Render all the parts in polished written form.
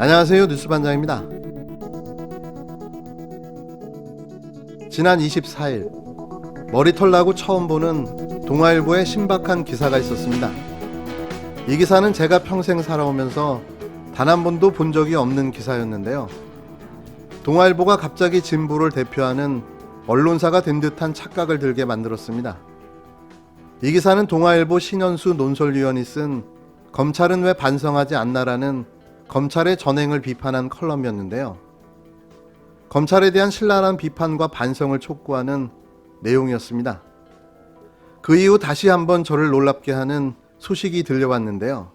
안녕하세요, 뉴스반장입니다. 지난 24일 머리털 나고 처음 보는 동아일보의 신박한 기사가 있었습니다. 이 기사는 제가 평생 살아오면서 단 한 번도 본 적이 없는 기사였는데요. 동아일보가 갑자기 진보를 대표하는 언론사가 된 듯한 착각을 들게 만들었습니다. 이 기사는 동아일보 신현수 논설위원이 쓴 검찰은 왜 반성하지 않나라는 검찰의 전행을 비판한 컬럼이었는데요. 검찰에 대한 신랄한 비판과 반성을 촉구하는 내용이었습니다. 그 이후 다시 한번 저를 놀랍게 하는 소식이 들려왔는데요.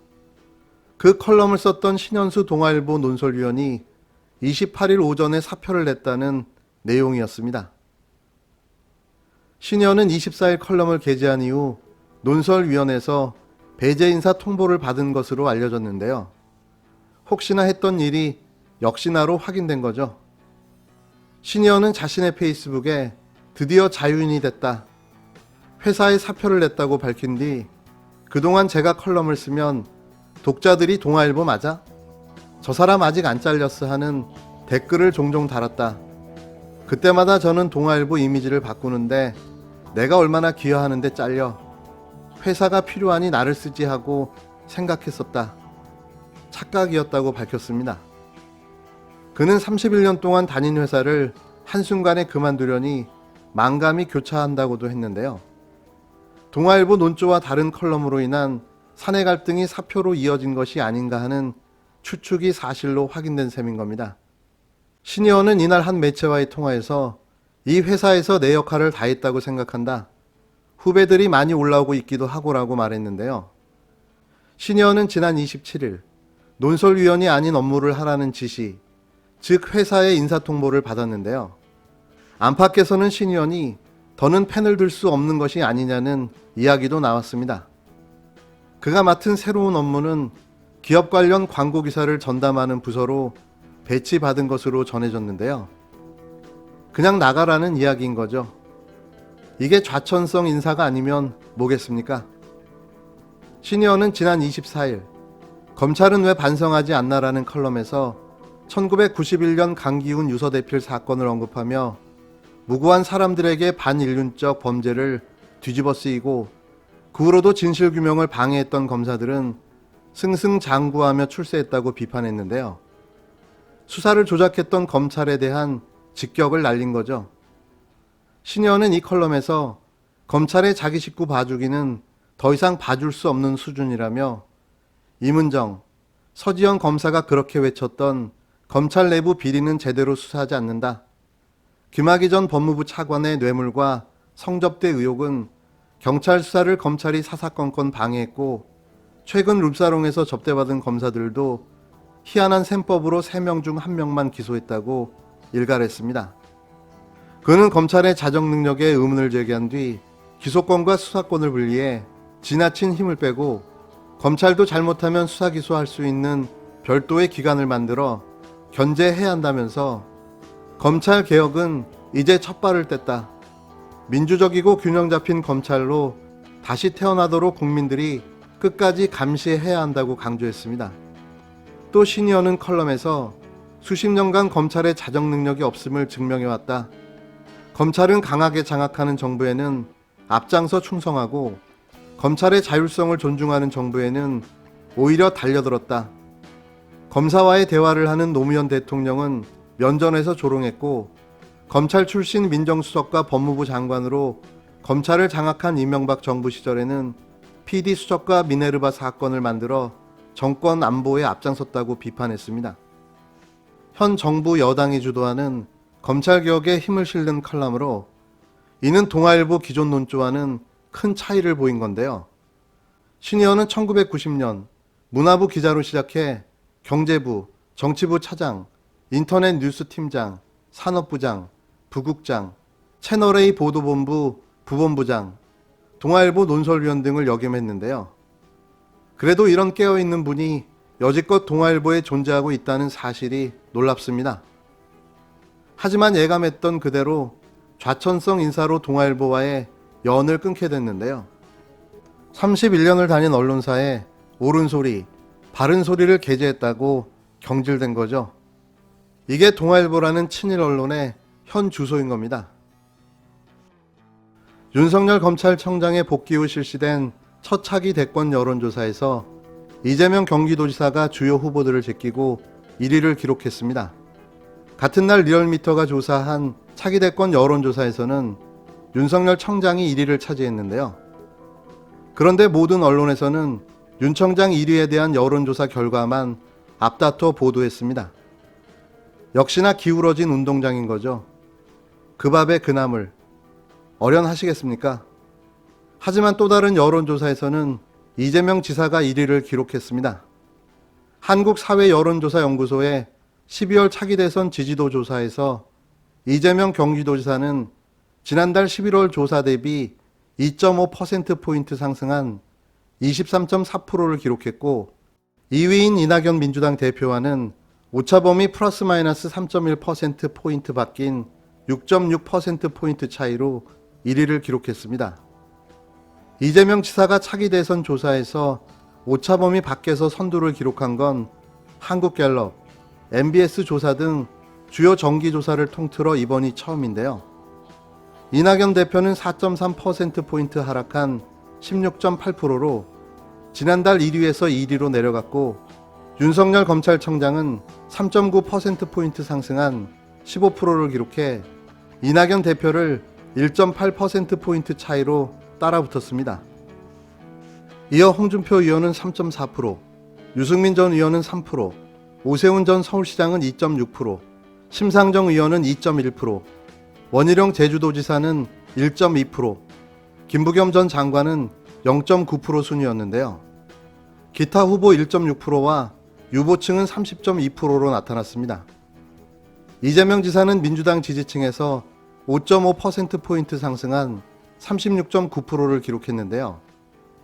그 컬럼을 썼던 신현수 동아일보 논설위원이 28일 오전에 사표를 냈다는 내용이었습니다. 신현은 24일 컬럼을 게재한 이후 논설위원회에서 배제 인사 통보를 받은 것으로 알려졌는데요. 혹시나 했던 일이 역시나로 확인된 거죠. 신현은 자신의 페이스북에 드디어 자유인이 됐다, 회사에 사표를 냈다고 밝힌 뒤 그동안 제가 컬럼을 쓰면 독자들이 동아일보 맞아? 저 사람 아직 안 잘렸어 하는 댓글을 종종 달았다. 그때마다 저는 동아일보 이미지를 바꾸는데 내가 얼마나 기여하는데 잘려. 회사가 필요하니 나를 쓰지 하고 생각했었다. 착각이었다고 밝혔습니다. 그는 31년 동안 다닌 회사를 한순간에 그만두려니 만감이 교차한다고도 했는데요. 동아일보 논조와 다른 컬럼으로 인한 사내 갈등이 사표로 이어진 것이 아닌가 하는 추측이 사실로 확인된 셈인 겁니다. 신의원은 이날 한 매체와의 통화에서 이 회사에서 내 역할을 다했다고 생각한다. 후배들이 많이 올라오고 있기도 하고라고 말했는데요. 신의원은 지난 27일 논설위원이 아닌 업무를 하라는 지시, 즉 회사의 인사통보를 받았는데요. 안팎에서는 신의원이 더는 펜을 들 수 없는 것이 아니냐는 이야기도 나왔습니다. 그가 맡은 새로운 업무는 기업 관련 광고 기사를 전담하는 부서로 배치받은 것으로 전해졌는데요. 그냥 나가라는 이야기인 거죠. 이게 좌천성 인사가 아니면 뭐겠습니까? 신의원은 지난 24일 검찰은 왜 반성하지 않나라는 컬럼에서 1991년 강기훈 유서대필 사건을 언급하며 무고한 사람들에게 반인륜적 범죄를 뒤집어 쓰이고 그 후로도 진실규명을 방해했던 검사들은 승승장구하며 출세했다고 비판했는데요. 수사를 조작했던 검찰에 대한 직격을 날린 거죠. 신의원은 이 컬럼에서 검찰의 자기 식구 봐주기는 더 이상 봐줄 수 없는 수준이라며 임은정, 서지현 검사가 그렇게 외쳤던 검찰 내부 비리는 제대로 수사하지 않는다. 김학의 전 법무부 차관의 뇌물과 성접대 의혹은 경찰 수사를 검찰이 사사건건 방해했고 최근 룸사롱에서 접대받은 검사들도 희한한 셈법으로 3명 중 1명만 기소했다고 일갈했습니다. 그는 검찰의 자정 능력에 의문을 제기한 뒤 기소권과 수사권을 분리해 지나친 힘을 빼고 검찰도 잘못하면 수사 기소할 수 있는 별도의 기관을 만들어 견제해야 한다면서 검찰 개혁은 이제 첫 발을 뗐다. 민주적이고 균형 잡힌 검찰로 다시 태어나도록 국민들이 끝까지 감시해야 한다고 강조했습니다. 또 신의원은 컬럼에서 수십 년간 검찰의 자정 능력이 없음을 증명해왔다. 검찰은 강하게 장악하는 정부에는 앞장서 충성하고 검찰의 자율성을 존중하는 정부에는 오히려 달려들었다. 검사와의 대화를 하는 노무현 대통령은 면전에서 조롱했고 검찰 출신 민정수석과 법무부 장관으로 검찰을 장악한 이명박 정부 시절에는 PD수첩과 미네르바 사건을 만들어 정권 안보에 앞장섰다고 비판했습니다. 현 정부 여당이 주도하는 검찰개혁에 힘을 실는 칼럼으로 이는 동아일보 기존 논조와는 큰 차이를 보인 건데요. 신의원은 1990년 문화부 기자로 시작해 경제부, 정치부 차장, 인터넷 뉴스팀장, 산업부장, 부국장, 채널A 보도본부 부본부장, 동아일보 논설위원 등을 역임했는데요. 그래도 이런 깨어있는 분이 여지껏 동아일보에 존재하고 있다는 사실이 놀랍습니다. 하지만 예감했던 그대로 좌천성 인사로 동아일보와의 연을 끊게 됐는데요. 31년을 다닌 언론사에 옳은 소리, 바른 소리를 게재했다고 경질된 거죠. 이게 동아일보라는 친일 언론의 현 주소인 겁니다. 윤석열 검찰청장의 복귀 후 실시된 첫 차기 대권 여론조사에서 이재명 경기도지사가 주요 후보들을 제끼고 1위를 기록했습니다. 같은 날 리얼미터가 조사한 차기 대권 여론조사에서는 윤석열 청장이 1위를 차지했는데요. 그런데 모든 언론에서는 윤 청장 1위에 대한 여론조사 결과만 앞다퉈 보도했습니다. 역시나 기울어진 운동장인 거죠. 그 밥에 그 나물. 어련하시겠습니까? 하지만 또 다른 여론조사에서는 이재명 지사가 1위를 기록했습니다. 한국사회여론조사연구소의 12월 차기 대선 지지도 조사에서 이재명 경기도지사는 지난달 11월 조사 대비 2.5%포인트 상승한 23.4%를 기록했고 2위인 이낙연 민주당 대표와는 오차범위 플러스 마이너스 3.1%포인트 바뀐 6.6%포인트 차이로 1위를 기록했습니다. 이재명 지사가 차기 대선 조사에서 오차범위 밖에서 선두를 기록한 건 한국갤럽, MBS 조사 등 주요 정기조사를 통틀어 이번이 처음인데요. 이낙연 대표는 4.3%포인트 하락한 16.8%로 지난달 1위에서 2위로 내려갔고 윤석열 검찰청장은 3.9%포인트 상승한 15%를 기록해 이낙연 대표를 1.8%포인트 차이로 따라붙었습니다. 이어 홍준표 의원은 3.4%, 유승민 전 의원은 3%, 오세훈 전 서울시장은 2.6%, 심상정 의원은 2.1%, 원희룡 제주도지사는 1.2%, 김부겸 전 장관은 0.9% 순이었는데요. 기타 후보 1.6%와 유보층은 30.2%로 나타났습니다. 이재명 지사는 민주당 지지층에서 5.5%포인트 상승한 36.9%를 기록했는데요.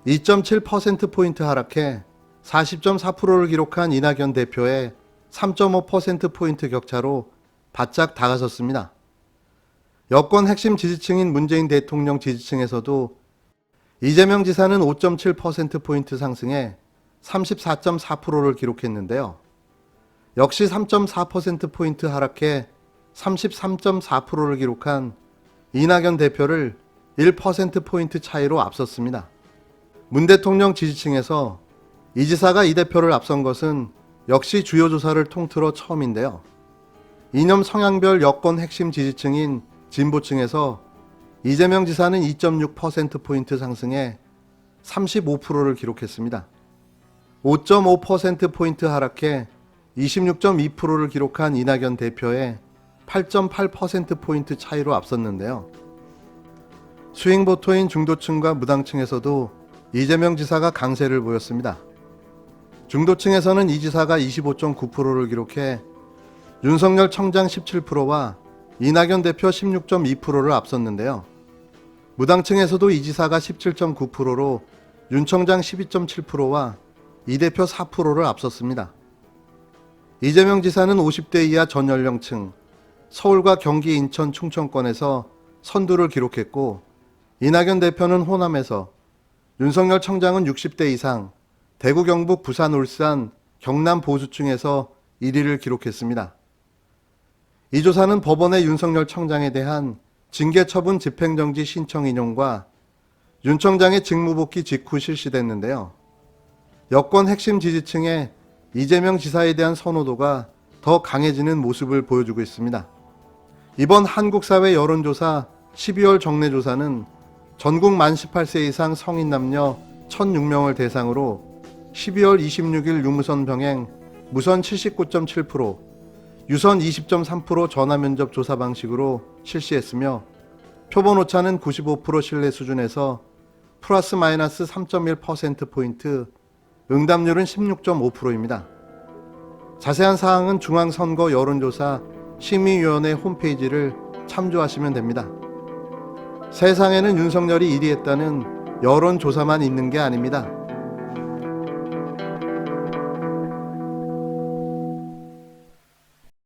2.7%포인트 하락해 40.4%를 기록한 이낙연 대표의 3.5%포인트 격차로 바짝 다가섰습니다. 여권 핵심 지지층인 문재인 대통령 지지층에서도 이재명 지사는 5.7%포인트 상승해 34.4%를 기록했는데요. 역시 3.4%포인트 하락해 33.4%를 기록한 이낙연 대표를 1%포인트 차이로 앞섰습니다. 문 대통령 지지층에서 이 지사가 이 대표를 앞선 것은 역시 주요 조사를 통틀어 처음인데요. 이념 성향별 여권 핵심 지지층인 진보층에서 이재명 지사는 2.6%포인트 상승해 35%를 기록했습니다. 5.5%포인트 하락해 26.2%를 기록한 이낙연 대표의 8.8%포인트 차이로 앞섰는데요. 스윙보토인 중도층과 무당층에서도 이재명 지사가 강세를 보였습니다. 중도층에서는 이 지사가 25.9%를 기록해 윤석열 청장 17%와 이낙연 대표 16.2%를 앞섰는데요. 무당층에서도 이 지사가 17.9%로 윤 청장 12.7%와 이 대표 4%를 앞섰습니다. 이재명 지사는 50대 이하 전 연령층, 서울과 경기, 인천, 충청권에서 선두를 기록했고 이낙연 대표는 호남에서, 윤석열 청장은 60대 이상, 대구, 경북, 부산, 울산, 경남 보수층에서 1위를 기록했습니다. 이 조사는 법원의 윤석열 청장에 대한 징계처분 집행정지 신청 인용과 윤 청장의 직무복귀 직후 실시됐는데요. 여권 핵심 지지층의 이재명 지사에 대한 선호도가 더 강해지는 모습을 보여주고 있습니다. 이번 한국사회 여론조사 12월 정례조사는 전국 만 18세 이상 성인 남녀 1,006명을 대상으로 12월 26일 유무선 병행 무선 79.7%, 유선 20.3% 전화면접 조사 방식으로 실시했으며 표본 오차는 95% 신뢰 수준에서 플러스 마이너스 3.1%포인트, 응답률은 16.5%입니다. 자세한 사항은 중앙선거 여론조사 심의위원회 홈페이지를 참조하시면 됩니다. 세상에는 윤석열이 1위 했다는 여론조사만 있는 게 아닙니다.